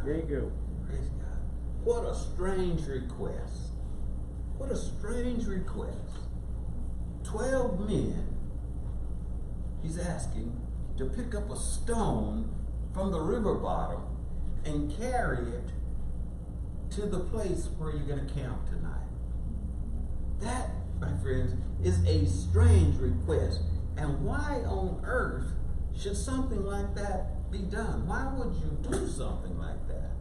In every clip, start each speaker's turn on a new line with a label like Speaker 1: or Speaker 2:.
Speaker 1: There you go.
Speaker 2: Praise God. What a strange request. What a strange request. 12 men, he's asking to pick up a stone from the river bottom and carry it to the place where you're going to camp tonight. That, my friends, is a strange request. And why on earth should something like that be done? Why would you do something like that?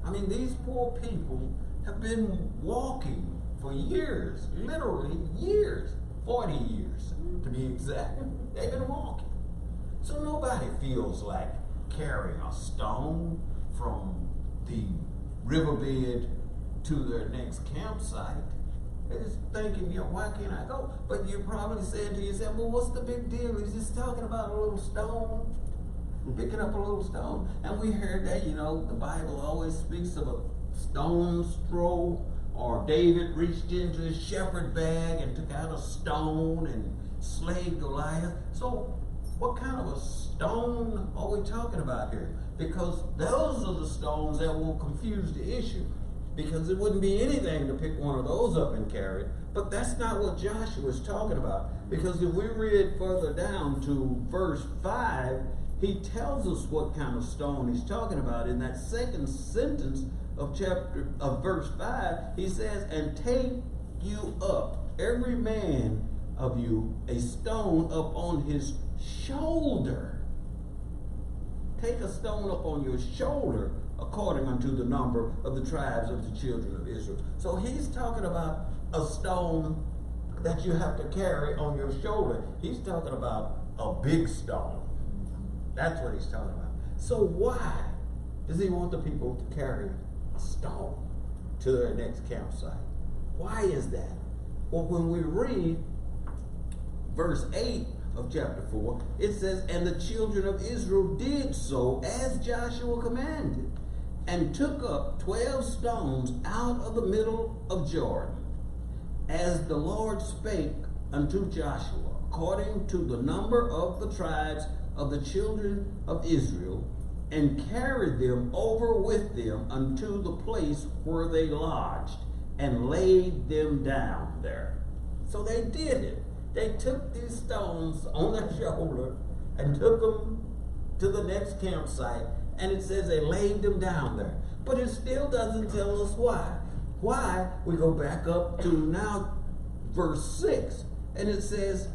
Speaker 2: I mean, these poor people have been walking for years, literally years, 40 years to be exact. They've been walking. So nobody feels like carrying a stone from the riverbed to their next campsite. They're just thinking, why can't I go? But you're probably saying to yourself, well, what's the big deal? He's just talking about a little stone, picking up a little stone. And we heard that, the Bible always speaks of a stone's throw, or David reached into his shepherd bag and took out a stone and slayed Goliath. So what kind of a stone are we talking about here? Because those are the stones that will confuse the issue. Because it wouldn't be anything to pick one of those up and carry it. But that's not what Joshua is talking about. Because if we read further down to verse 5, he tells us what kind of stone he's talking about. In that second sentence of verse 5, he says, and take you up, every man of you, a stone up on his shoulder. Take a stone up on your shoulder, according unto the number of the tribes of the children of Israel. So he's talking about a stone that you have to carry on your shoulder. He's talking about a big stone. That's what he's talking about. So why does he want the people to carry a stone to their next campsite? Why is that? Well, when we read verse 8 of chapter 4, it says, and the children of Israel did so as Joshua commanded, and took up 12 stones out of the middle of Jordan, as the Lord spake unto Joshua, according to the number of the tribes of the children of Israel, and carried them over with them unto the place where they lodged, and laid them down there. So they did it. They took these stones on their shoulder and took them to the next campsite, and it says they laid them down there. But it still doesn't tell us why. Why? We go back up to now verse 6, and it says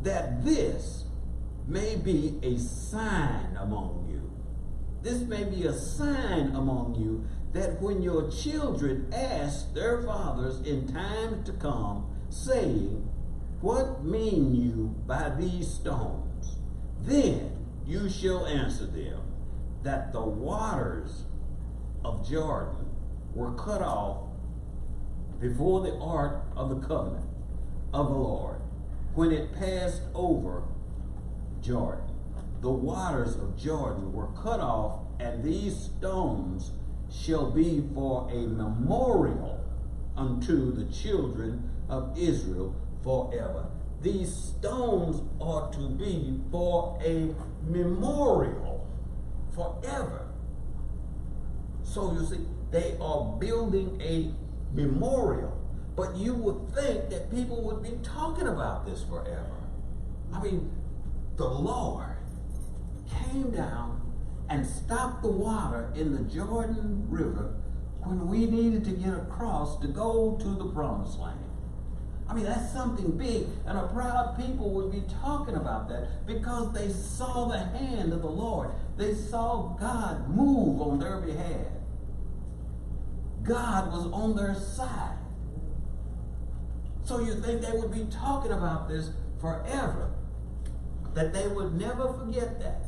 Speaker 2: that this may be a sign among you. This may be a sign among you, that when your children ask their fathers in time to come, saying, what mean you by these stones? Then you shall answer them, that the waters of Jordan were cut off before the ark of the covenant of the Lord, when it passed over Jordan. The waters of Jordan were cut off, and these stones shall be for a memorial unto the children of Israel forever. These stones are to be for a memorial forever. So you see, they are building a memorial. But you would think that people would be talking about this forever. I mean, the Lord came down and stopped the water in the Jordan River when we needed to get across to go to the promised land. I mean, that's something big, and a proud people would be talking about that because they saw the hand of the Lord. They saw God move on their behalf. God was on their side. So you think they would be talking about this forever, that they would never forget that,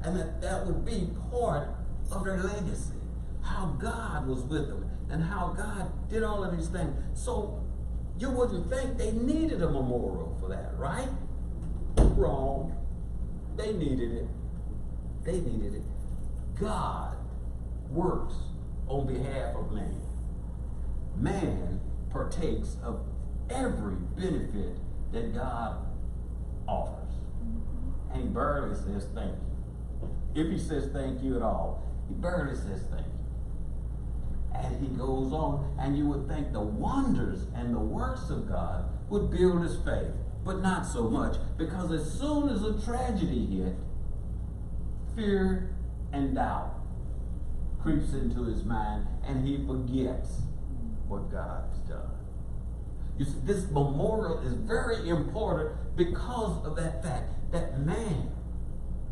Speaker 2: and that would be part of their legacy, how God was with them and how God did all of these things. So you wouldn't think they needed a memorial for that, right? Wrong. They needed it. They needed it. God works on behalf of man. Man partakes of every benefit that God offers. And he barely says thank you. If he says thank you at all, He barely says thank you. And he goes on, and you would think the wonders and the works of God would build his faith, but not so much, because as soon as a tragedy hit, fear and doubt creeps into his mind, and he forgets what God has done. You see, this memorial is very important because of that fact that man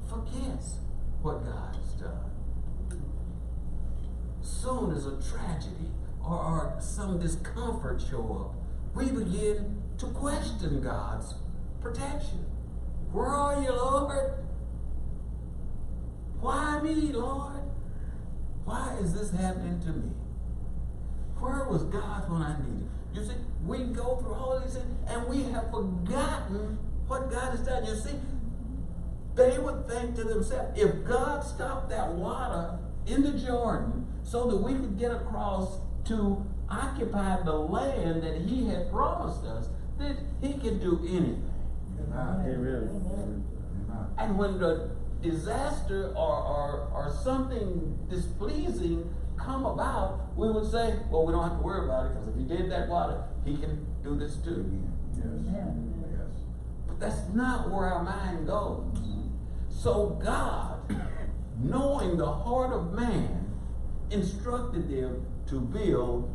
Speaker 2: forgets what God has done. Soon as a tragedy or some discomfort show up, we begin to question God's protection. Where are you, Lord? Why me, Lord? Why is this happening to me? Where was God when I needed? You see, we go through all of these things and we have forgotten what God has done. You see, they would think to themselves, if God stopped that water in the Jordan so that we could get across to occupy the land that he had promised us, that he could do anything.
Speaker 1: Amen.
Speaker 2: And when the disaster or something displeasing come about, we would say, well, we don't have to worry about it, because if he did that water, he can do this too.
Speaker 1: Yes. Yes.
Speaker 2: But that's not where our mind goes. So God, knowing the heart of man, instructed them to build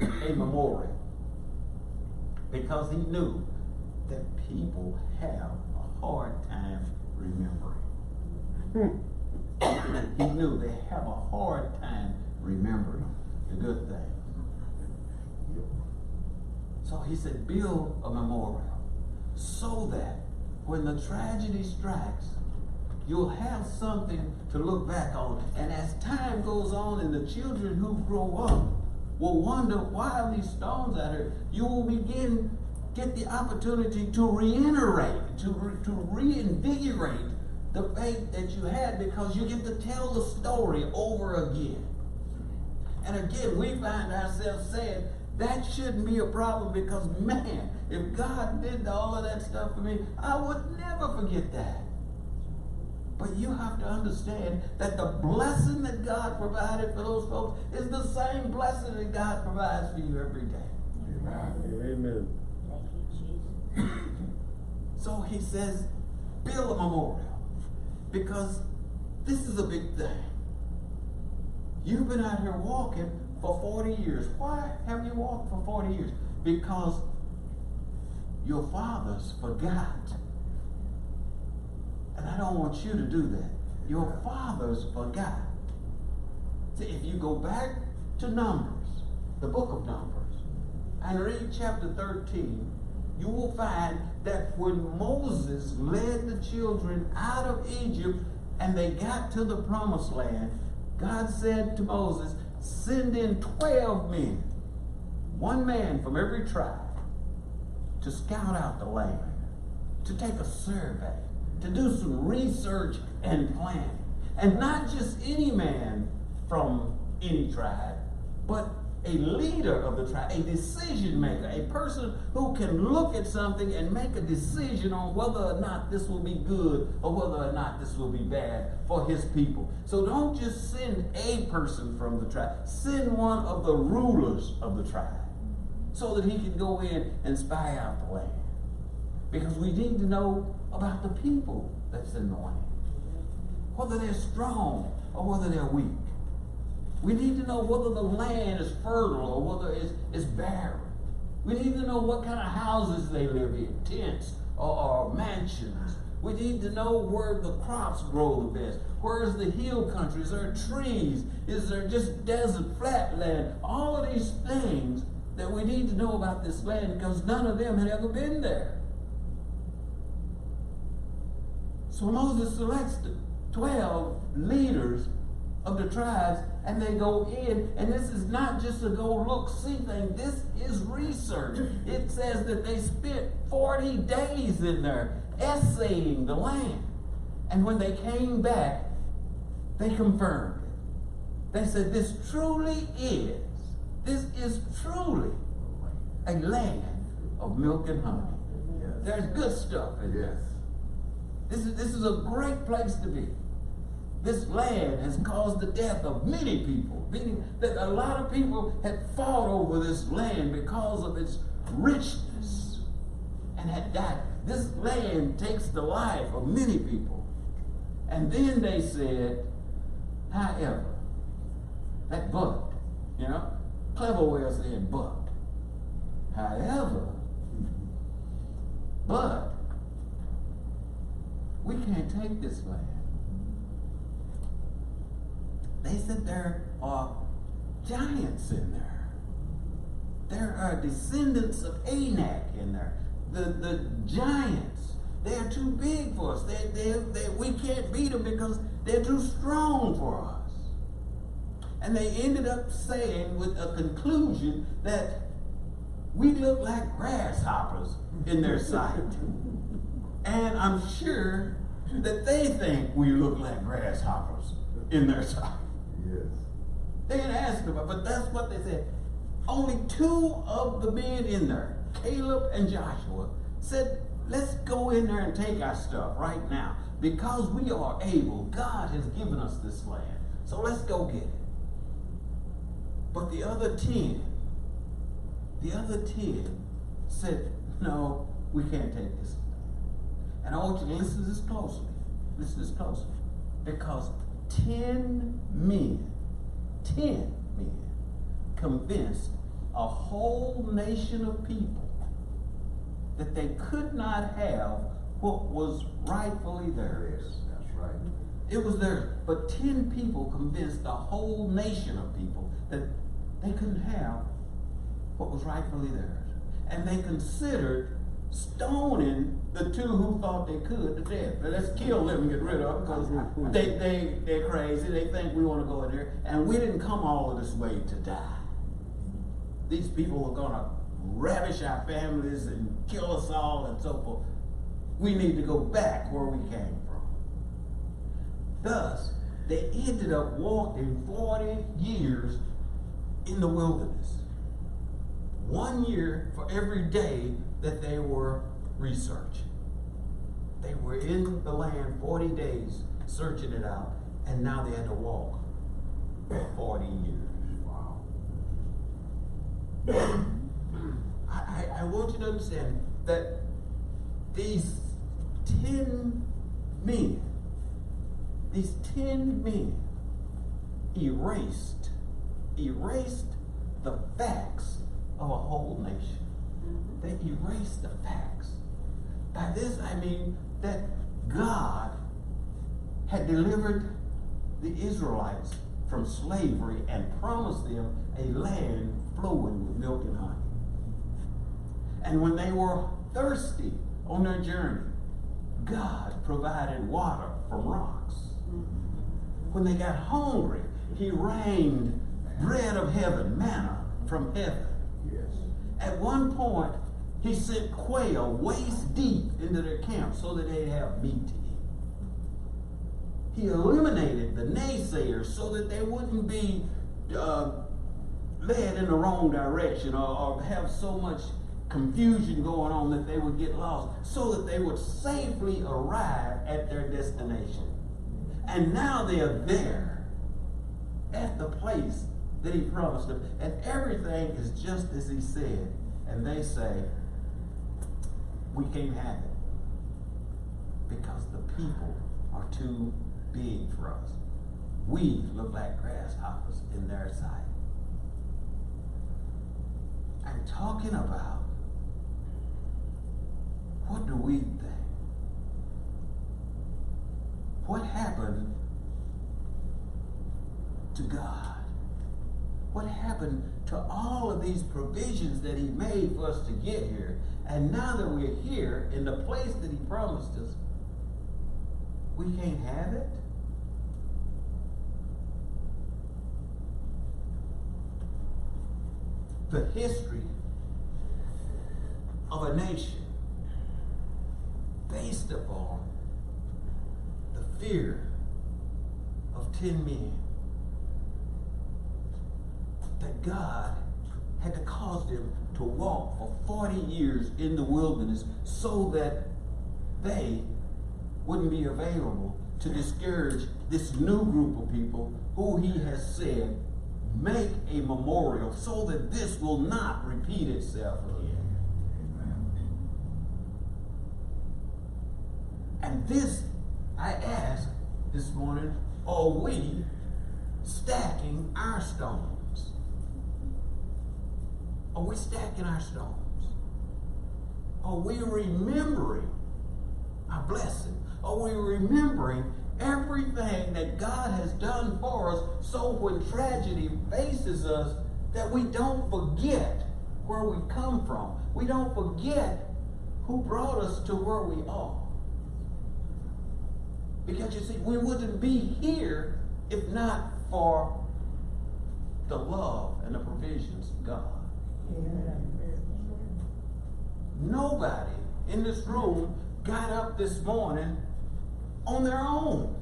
Speaker 2: a memorial, because he knew that people have a hard time remembering. He knew they have a hard time remembering the good things. So he said, build a memorial so that when the tragedy strikes, you'll have something to look back on. And as time goes on and the children who grow up will wonder, why are these stones out here? You will get the opportunity to reiterate, to reinvigorate the faith that you had, because you get to tell the story over again. And again, we find ourselves saying, that shouldn't be a problem, because man, if God did all of that stuff for me, I would never forget that. But you have to understand that the blessing that God provided for those folks is the same blessing that God provides for you every day.
Speaker 1: Amen.
Speaker 3: Thank you, Jesus.
Speaker 2: So he says, build a memorial, because this is a big thing. You've been out here walking for 40 years. Why have you walked for 40 years? Because your fathers forgot. And I don't want you to do that. Your fathers forgot. See, if you go back to Numbers, the book of Numbers, and read chapter 13, you will find that when Moses led the children out of Egypt and they got to the promised land, God said to Moses, send in 12 men, one man from every tribe, to scout out the land, to take a survey, to do some research and planning. And not just any man from any tribe, but a leader of the tribe, a decision maker, a person who can look at something and make a decision on whether or not this will be good or whether or not this will be bad for his people. So don't just send a person from the tribe, send one of the rulers of the tribe so that he can go in and spy out the land. Because we need to know about the people that's in the land, whether they're strong or whether they're weak. We need to know whether the land is fertile or whether it's barren. We need to know what kind of houses they live in, tents or mansions. We need to know where the crops grow the best. Where is the hill country? Is there trees? Is there just desert, flat land? All of these things that we need to know about this land, because none of them had ever been there. So Moses selects the 12 leaders of the tribes, and they go in, and this is not just a go look see thing. This is research. It says that they spent 40 days in there essaying the land, and when they came back, they confirmed it. They said, this is truly a land of milk and honey.
Speaker 1: Yes.
Speaker 2: There's good stuff in there. This is a great place to be. this land has caused the death of many people, meaning that a lot of people had fought over this land because of its richness and had died. This land takes the life of many people. And then they said, however, that but, you know, clever way of saying but. However, but we can't take this land. They said there are giants in there. There are descendants of Anak in there. The giants, they're too big for us. We can't beat them because they're too strong for us. And they ended up saying with a conclusion that we look like grasshoppers in their sight. And I'm sure that they think we look like grasshoppers in their sight.
Speaker 1: Yes.
Speaker 2: They didn't ask about, but that's what they said. Only 2 of the men in there, Caleb and Joshua, said, let's go in there and take our stuff right now. Because we are able, God has given us this land. So let's go get it. But the other 10 said, no, we can't take this land. And I want you to listen to this closely. Listen to this closely. Because 10 men convinced a whole nation of people that they could not have what was rightfully theirs.
Speaker 1: That's right.
Speaker 2: It was theirs. But 10 people convinced a whole nation of people that they couldn't have what was rightfully theirs. And they considered stoning the 2 who thought they could to death. But let's kill them and get rid of them because they're crazy. They think we want to go in there. And we didn't come all of this way to die. These people were going to ravish our families and kill us all and so forth. We need to go back where we came from. Thus, they ended up walking 40 years in the wilderness. 1 year for every day that they were researching. They were in the land 40 days searching it out, and now they had to walk for 40 years.
Speaker 1: Wow.
Speaker 2: I want you to understand that these 10 men erased the facts of a whole nation. They erased the facts. By this I mean that God had delivered the Israelites from slavery and promised them a land flowing with milk and honey. And when they were thirsty on their journey, God provided water from rocks. When they got hungry, He rained bread of heaven, manna from heaven.
Speaker 1: Yes.
Speaker 2: At one point, He sent quail waist deep into their camp so that they'd have meat to eat. He eliminated the naysayers so that they wouldn't be led in the wrong direction or have so much confusion going on that they would get lost, so that they would safely arrive at their destination. And now they are there at the place that He promised them, and everything is just as He said. And they say, we can't have it because the people are too big for us. We look like grasshoppers in their sight. I'm talking about, what do we think? What happened to God? What happened to all of these provisions that He made for us to get here? And now that we're here in the place that He promised us, we can't have it? The history of a nation based upon the fear of 10 men that God had to cause them to walk for 40 years in the wilderness so that they wouldn't be available to discourage this new group of people who he has said make a memorial so that this will not repeat itself again. And this, I ask this morning, are we stacking our stones? Are we stacking our stones? Are we remembering our blessing? Are we remembering everything that God has done for us so when tragedy faces us that we don't forget where we come from? We don't forget who brought us to where we are. Because you see, we wouldn't be here if not for the love and the provisions of God. Nobody in this room got up this morning on their own.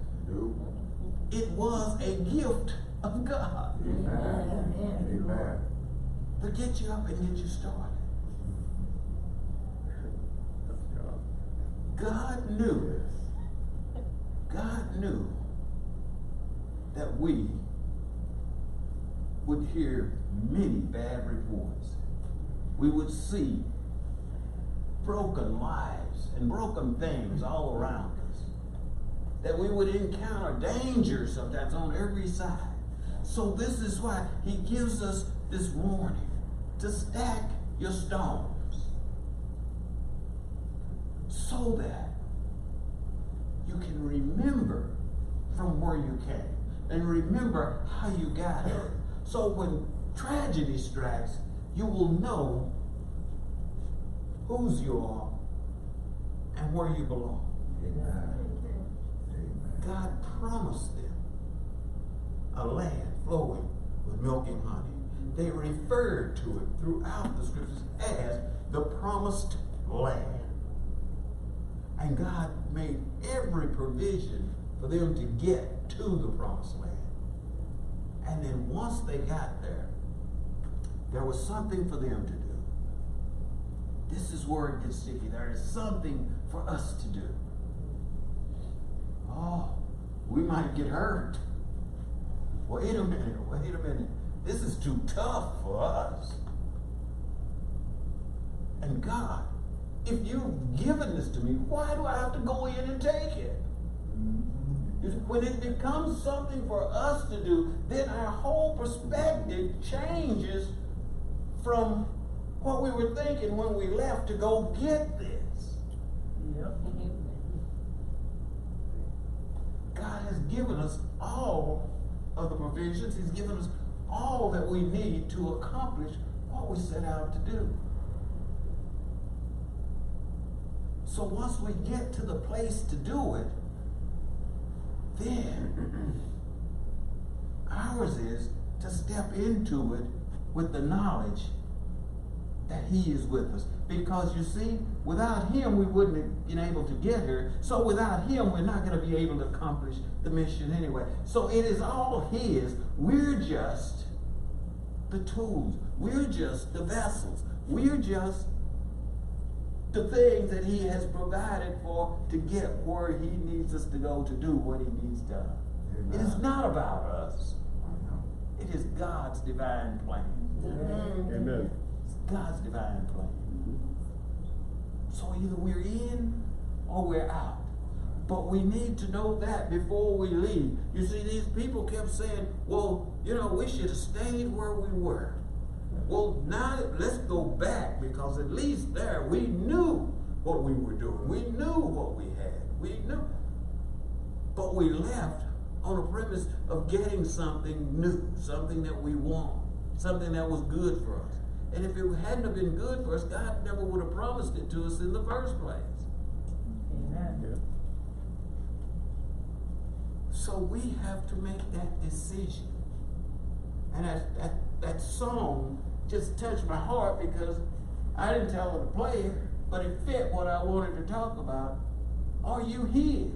Speaker 2: It was a gift of God.
Speaker 1: Amen.
Speaker 2: To get you up and get you started. God knew that we would hear many bad reports. We would see broken lives and broken things all around us. That we would encounter danger sometimes on every side. So this is why he gives us this warning to stack your stones so that you can remember from where you came and remember how you got here. So when tragedy strikes, you will know whose you are and where you belong. God promised them a land flowing with milk and honey. They referred to it throughout the scriptures as the promised land. And God made every provision for them to get to the promised land. And then once they got there, there was something for them to do. This is where it gets sticky. There is something for us to do. Oh, we might get hurt. Wait a minute. This is too tough for us. And God, if you've given this to me, why do I have to go in and take it? When it becomes something for us to do, then our whole perspective changes from what we were thinking when we left to go get this. God has given us all of the provisions. He's given us all that we need to accomplish what we set out to do. So once we get to the place to do it, then ours is to step into it with the knowledge that he is with us. Because you see, without him we wouldn't have been able to get here. So without him we're not going to be able to accomplish the mission anyway. So it is all his. We're just the tools. We're just the vessels. We're just the things that he has provided for to get where he needs us to go to do what he needs done. It is not about us. It is God's divine plan.
Speaker 1: Amen.
Speaker 2: It's God's divine plan. So either we're in or we're out. But we need to know that before we leave. You see, these people kept saying, well, we should have stayed where we were. Well, now let's go back, because at least there we knew what we were doing. We knew what we had. We knew. But we left on a premise of getting something new, something that we want, something that was good for us. And if it hadn't have been good for us, God never would have promised it to us in the first place.
Speaker 3: Amen.
Speaker 1: Yeah.
Speaker 2: So we have to make that decision. And that song just touched my heart, because I didn't tell her to play it, but it fit what I wanted to talk about. Are you his?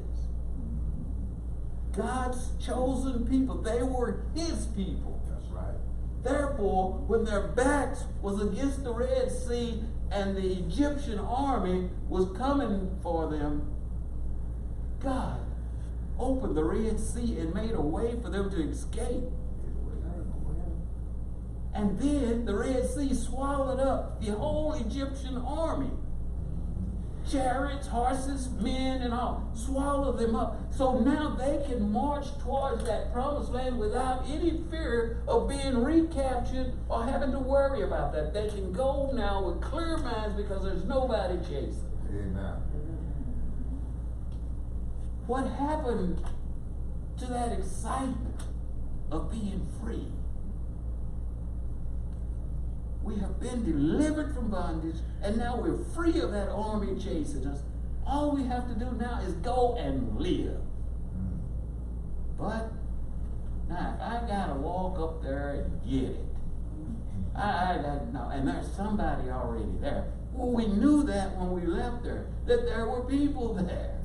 Speaker 2: God's chosen people. They were his people.
Speaker 1: That's right.
Speaker 2: Therefore, when their backs was against the Red Sea and the Egyptian army was coming for them, God opened the Red Sea and made a way for them to escape. And then the Red Sea swallowed up the whole Egyptian army. Chariots, horses, men, and all. Swallowed them up. So now they can march towards that promised land without any fear of being recaptured or having to worry about that. They can go now with clear minds because there's nobody chasing.
Speaker 1: Amen.
Speaker 2: What happened to that excitement of being free? We have been delivered from bondage, and now we're free of that army chasing us. All we have to do now is go and live. But now, if I gotta walk up there and get it, no, and there's somebody already there. Well, we knew that when we left there, that there were people there.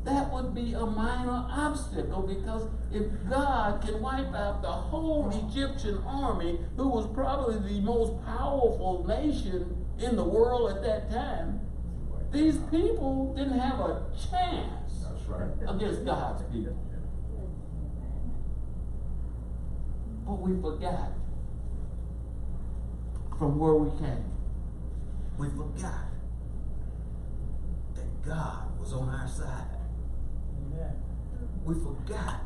Speaker 2: That would be a minor obstacle, because if God can wipe out the whole Egyptian army, who was probably the most powerful nation in the world at that time, these people didn't have a chance
Speaker 1: That's right.
Speaker 2: against God's people. But we forgot from where we came. We forgot that God was on our side.
Speaker 3: Amen.
Speaker 2: We forgot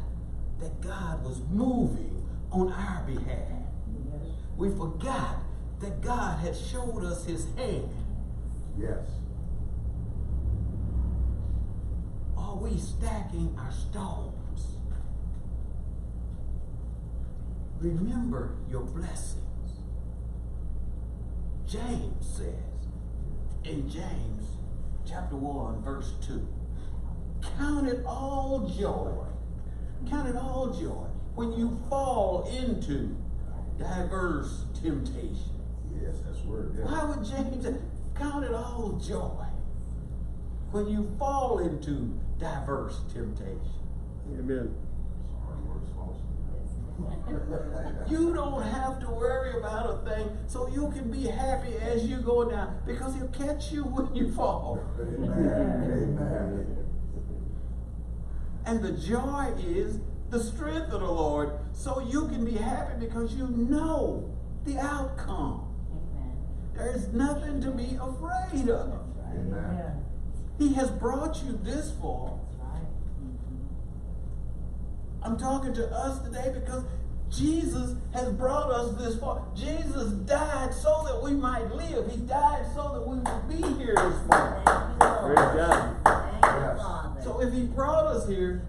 Speaker 2: that God was moving on our behalf.
Speaker 3: Yes.
Speaker 2: We forgot that God had showed us his hand.
Speaker 1: Yes.
Speaker 2: Are we stacking our stones? Remember your blessings. James says in James chapter 1 verse 2, count it all joy. Count it all joy when you fall into diverse temptation.
Speaker 1: Yes, that's word. Yeah.
Speaker 2: Why would James say, count it all joy when you fall into diverse temptation?
Speaker 1: Amen.
Speaker 2: You don't have to worry about a thing, so you can be happy as you go down, because he'll catch you when you fall.
Speaker 1: Amen. Amen.
Speaker 2: And the joy is the strength of the Lord, so you can be happy because you know the outcome.
Speaker 4: Amen.
Speaker 2: There's nothing to be afraid of.
Speaker 1: Amen.
Speaker 2: He has brought you this far.
Speaker 4: Right.
Speaker 2: I'm talking to us today because Jesus has brought us this far. Jesus died so that we might live. He died so that we would be here this far.
Speaker 4: Thank you, Lord.
Speaker 1: Praise God.
Speaker 4: Thank you,
Speaker 1: Yes.
Speaker 4: Father.
Speaker 2: So if he brought us here,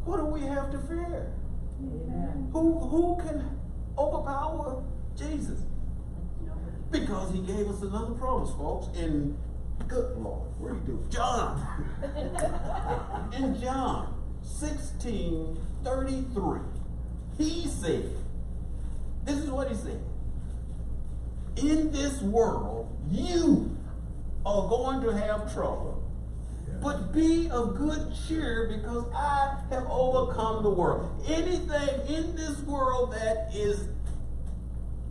Speaker 2: what do we have to fear?
Speaker 3: Amen.
Speaker 2: Who can overpower Jesus? Because he gave us another promise, folks, in good Lord, where do you do? John. In John 16:33, he said, this is what he said: in this world, you are going to have trouble. But be of good cheer, because I have overcome the world. Anything in this world that is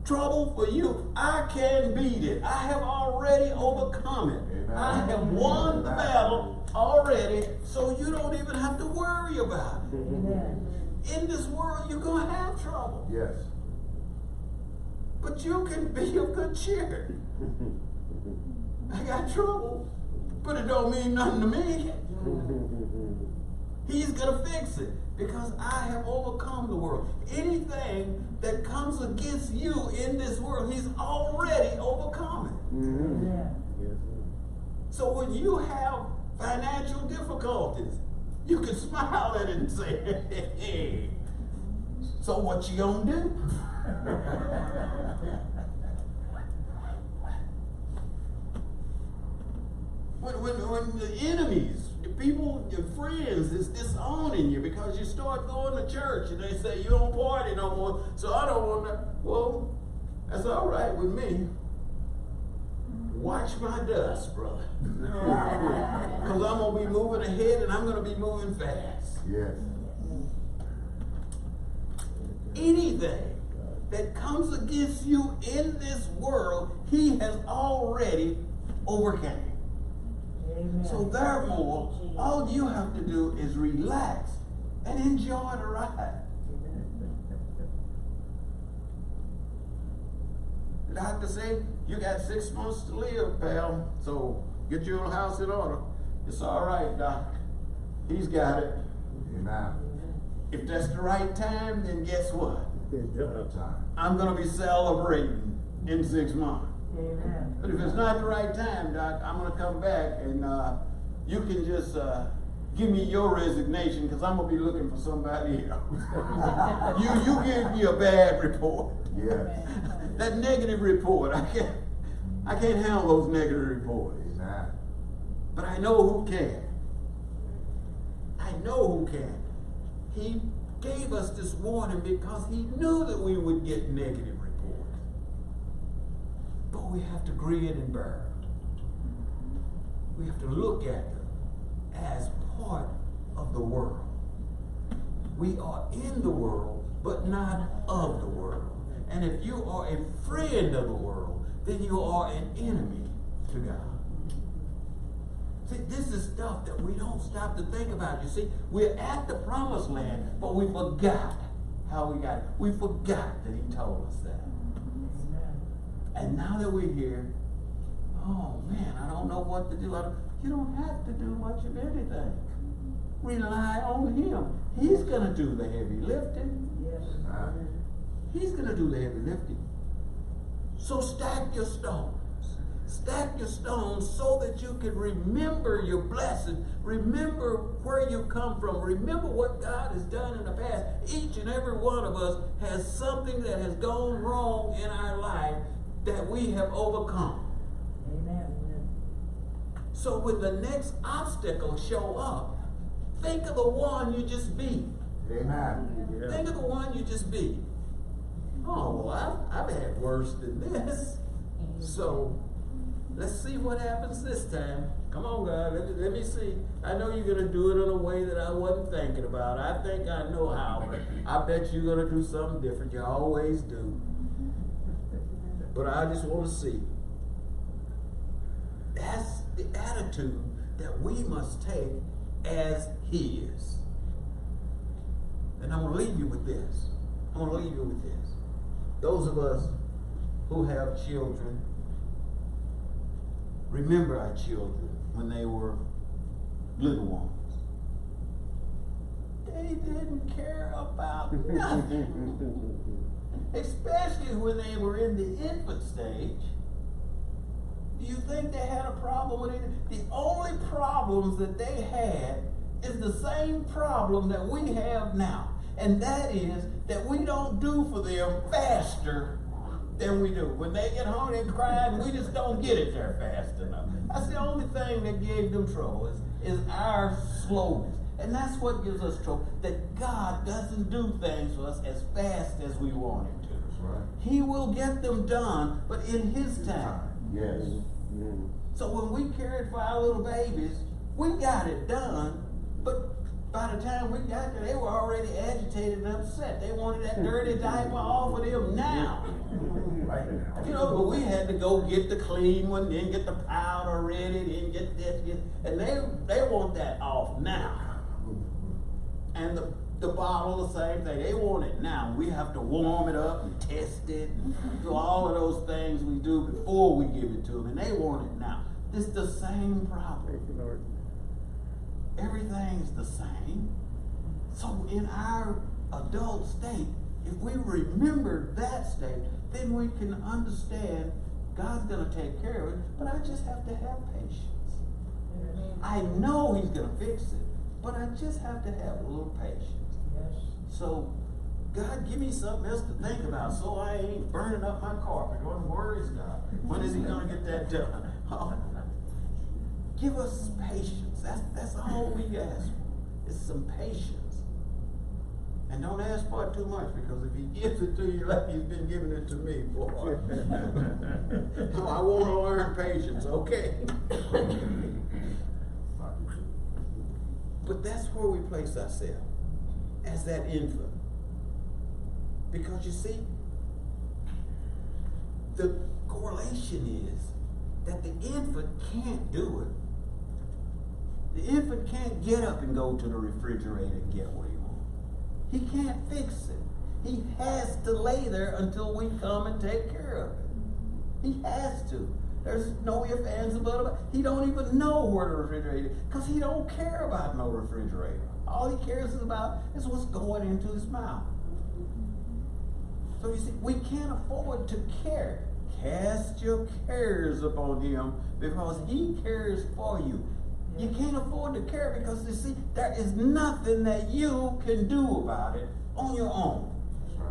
Speaker 2: trouble for you, I can beat it. I have already overcome it.
Speaker 1: Amen.
Speaker 2: I have won the battle already, so you don't even have to worry about it.
Speaker 3: Amen.
Speaker 2: In this world, you're going to have trouble.
Speaker 1: Yes.
Speaker 2: But you can be of good cheer. I got trouble, but it don't mean nothing to me. He's going to fix it, because I have overcome the world. Anything that comes against you in this world, he's already overcome it.
Speaker 3: Amen.
Speaker 2: So when you have financial difficulties, you can smile at it and say, hey, so what you gonna do? When the enemies, the people, your friends is disowning you because you start going to church and they say you don't party no more, so I don't want to. Well, that's all right with me. Watch my dust, brother. Because I'm going to be moving ahead and I'm going to be moving fast.
Speaker 1: Yes.
Speaker 2: Anything that comes against you in this world, he has already overcame.
Speaker 3: Amen.
Speaker 2: So therefore, all you have to do is relax and enjoy the ride. The doctor said, you got 6 months to live, pal. So get your house in order. It's all right, doc. He's got it.
Speaker 1: Amen.
Speaker 2: If that's the right time, then guess what?
Speaker 1: Time.
Speaker 2: I'm going to be celebrating in 6 months.
Speaker 3: Amen.
Speaker 2: But if it's not the right time, doc, I'm going to come back and you can just give me your resignation because I'm going to be looking for somebody else. you give me a bad report.
Speaker 1: Yes.
Speaker 2: That negative report, I can't handle those negative reports.
Speaker 1: Amen.
Speaker 2: But I know who can. I know who can. He gave us this warning because he knew that we would get negative reports. But we have to grin and bear. We have to look at them as part of the world. We are in the world, but not of the world. And if you are a friend of the world, then you are an enemy to God. See, this is stuff that we don't stop to think about. You see, we're at the promised land, but we forgot how we got it. We forgot that he told us that.
Speaker 3: Amen.
Speaker 2: And now that we're here, oh man, I don't know what to do. You don't have to do much of anything. Rely on him. He's going to do the heavy lifting.
Speaker 3: Yes.
Speaker 1: Amen.
Speaker 2: He's going to do the heavy lifting. So stack your stones. Stack your stones so that you can remember your blessing. Remember where you come from. Remember what God has done in the past. Each and every one of us has something that has gone wrong in our life that we have overcome.
Speaker 3: Amen.
Speaker 2: So when the next obstacle show up, think of the one you just beat.
Speaker 1: Amen.
Speaker 4: Yeah.
Speaker 2: Think of the one you just beat. Oh, well, I've had worse than this. So let's see what happens this time. Come on, God, let me see. I know you're going to do it in a way that I wasn't thinking about. I think I know how, but I bet you're going to do something different. You always do. But I just want to see. That's the attitude that we must take as his. And I'm going to leave you with this. I'm going to leave you with this. Those of us who have children, remember our children when they were little ones. They didn't care about nothing. Especially when they were in the infant stage. Do you think they had a problem with it? The only problems that they had is the same problem that we have now. And that is that we don't do for them faster than we do. When they get home and cry, we just don't get it there fast enough. That's the only thing that gave them trouble is our slowness. And that's what gives us trouble, that God doesn't do things for us as fast as we want him to.
Speaker 1: That's right.
Speaker 2: He will get them done, but in his time.
Speaker 1: Yes.
Speaker 2: So when we cared for our little babies, we got it done, but by the time we got there, they were already agitated and upset. They wanted that dirty diaper off of them now.
Speaker 1: Right now.
Speaker 2: You know, but we had to go get the clean one, then get the powder ready, then get this, and they want that off now. And the bottle, the same thing. They want it now. We have to warm it up and test it and do all of those things we do before we give it to them, and they want it now. It's the same problem.
Speaker 4: Thank you, Lord.
Speaker 2: Everything's the same. So in our adult state, if we remember that state, then we can understand God's going to take care of it, but I just have to have patience. I know he's going to fix it, but I just have to have a little patience.
Speaker 3: Yes.
Speaker 2: So, God, give me something else to think about so I ain't burning up my carpet. Where is God? When is he going to get that done? Give us patience. That's all we ask for. It's some patience. And don't ask for it too much, because if he gives it to you like he's been giving it to me, boy. No, I want to learn patience, okay? But that's where we place ourselves, as that infant. Because you see, the correlation is that the infant can't do it The infant can't get up and go to the refrigerator and get what he wants. He can't fix it. He has to lay there until we come and take care of it. He has to. There's no ifs, ands, and buts about it. He don't even know where the refrigerator is because he don't care about no refrigerator. All he cares about is what's going into his mouth. So you see, we can't afford to care. Cast your cares upon him because he cares for you. You can't afford to care because, you see, there is nothing that you can do about it on your own.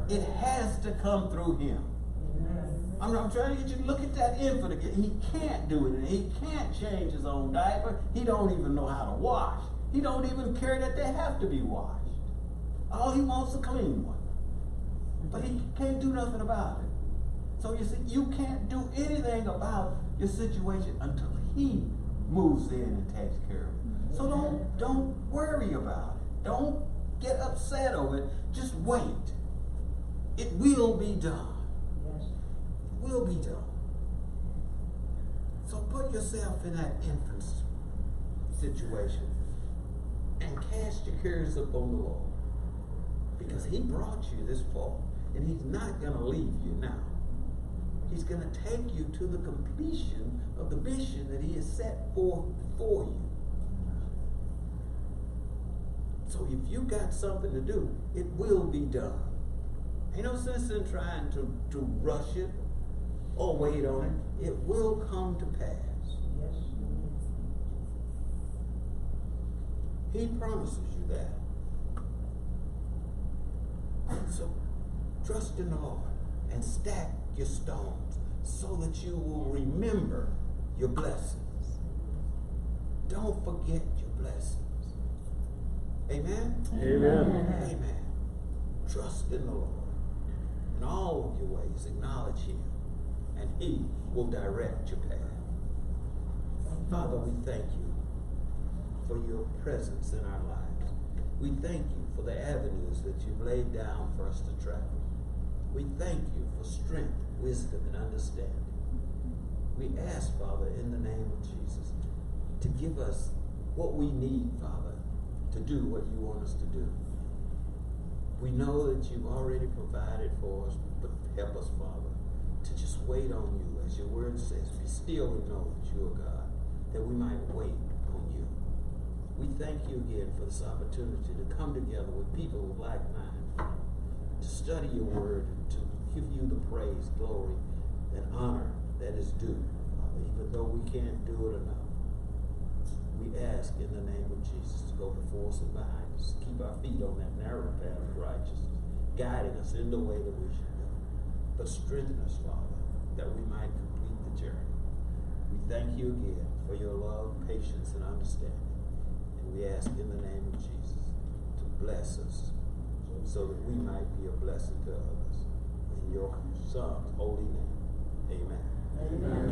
Speaker 2: It has to come through him. I'm trying to get you to look at that infant again. He can't do it. And he can't change his own diaper. He don't even know how to wash. He don't even care that they have to be washed. All he wants is a clean one. But he can't do nothing about it. So you see, you can't do anything about your situation until he moves in and takes care of it. So don't worry about it. Don't get upset over it. Just wait. It will be done. It will be done. So put yourself in that infant's situation and cast your cares upon the Lord. Because he brought you this far, and he's not going to leave you now. He's going to take you to the completion of the mission that he has set forth before you. So if you got something to do, it will be done. Ain't no sense in trying to rush it or wait on it. It will come to pass.
Speaker 3: Yes.
Speaker 2: He promises you that. So trust in the Lord and stack your stones so that you will remember your blessings. Don't forget your blessings. Amen?
Speaker 4: Amen.
Speaker 2: Amen. Trust in the Lord. In all of your ways, acknowledge him, and he will direct your path. Father, we thank you for your presence in our lives. We thank you for the avenues that you've laid down for us to travel. We thank you for strength, wisdom, and understanding. We ask, Father, in the name of Jesus, to give us what we need, Father, to do what you want us to do. We know that you've already provided for us, but help us, Father, to just wait on you. As your word says, be still and know that you are God, that we might wait on you. We thank you again for this opportunity to come together with people with like minds, to study your word, and to give you the praise, glory, and honor that is due, Father, even though we can't do it enough. We ask in the name of Jesus to go before us and behind us, keep our feet on that narrow path of righteousness, guiding us in the way that we should go. But strengthen us, Father, that we might complete the journey. We thank you again for your love, patience, and understanding. And we ask in the name of Jesus to bless us so that we might be a blessing to others. In your Son's holy name, amen.
Speaker 3: Amen.